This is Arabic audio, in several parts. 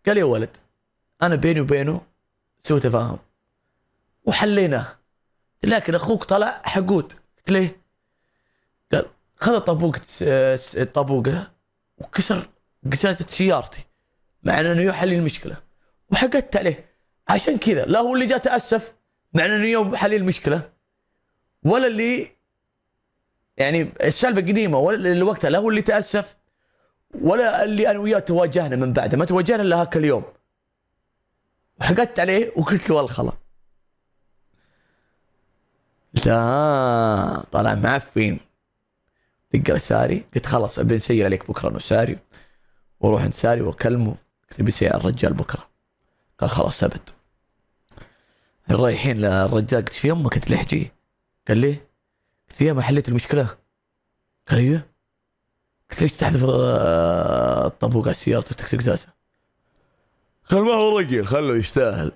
قال يا ولد انا بيني وبينه سوء تفاهم وحليناه، لكن اخوك طلع حقود. قلت ليه؟ قال خذ طابوقه وكسر قزازة سيارتي مع انه يحل المشكلة وحقدت عليه. عشان كذا لا هو اللي جاء تأسف مع انه يوم حل المشكلة، ولا اللي يعني السالفة قديمة، ولا اللي وقتها لا هو اللي تأسف، ولا اللي انا وياه تواجهنا من بعده، ما تواجهنا الا هاك اليوم. وحقدت عليه وقلت له والخلا. لا طلع معفن. دق لساري قلت خلاص ابي نسير عليك بكره انه ساري، واروح عند ساري واكلمه. قلت بيسير الرجال بكره. قال خلاص ثبت. رايحين للرجال قلت في امك قلت لحجي. قال ليه؟ قلت يا ما حليت المشكله. قال ايوه. قلت ليش تحذف الطابوق على سيارته وتكسر قزازه؟ قال ما هو رجل خله يستاهل.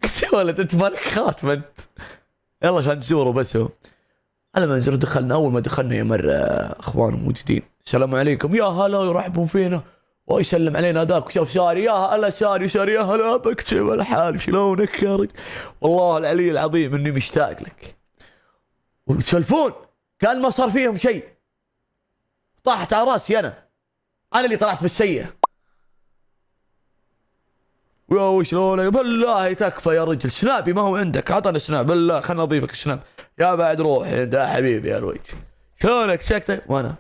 قلت يا ولد انت مالك خاتم انت، يلا خلينا نزوره بس. هو على ما نزور دخلنا، اول ما دخلنا يمر اخوانه موجودين، السلام عليكم يا هلا يرحبون فينا ويسلم علينا هذاك وشاف ساري، يا هلا ساري. ساري يا هلا بك كيف الحال شلونك يا رجل، والله العلي العظيم اني مشتاق لك. ويسولفون كان ما صار فيهم شيء، طاحت على راسي انا اللي طلعت بالسيئة. يا شلونك بالله تكفى يا رجل، سنابي ما هو عندك، عطنا سناب بالله خلنا نضيفك السناب. يا بعد روح انت يا حبيبي يا الوجه، شلونك سكتة وانا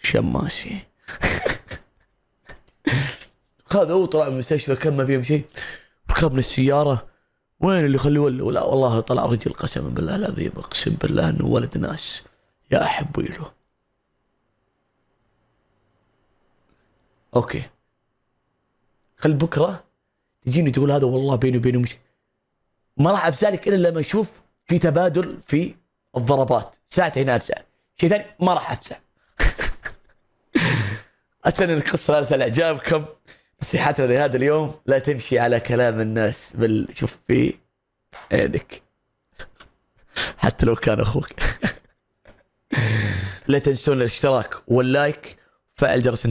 شماسي. هذا هو طلع من المستشفى كم ما فيهم شيء، ركبنا السيارة وين اللي خليه ولا والله طلع رجل قسما بالله العظيم، اقسم بالله انه ولد ناس يا احب له. اوكي خل بكره تجيني تقول هذا والله بيني وبينه مش، ما راح افزعلك الا لما اشوف في تبادل في الضربات، ساعتها هنا افزع. شيء ثاني ما راح افزع. اتمنى القصه لا تعجبكم. نصيحتنا لهذا اليوم لا تمشي على كلام الناس، بل شوف في عينك حتى لو كان اخوك. لا تنسون الاشتراك واللايك وفعل جرس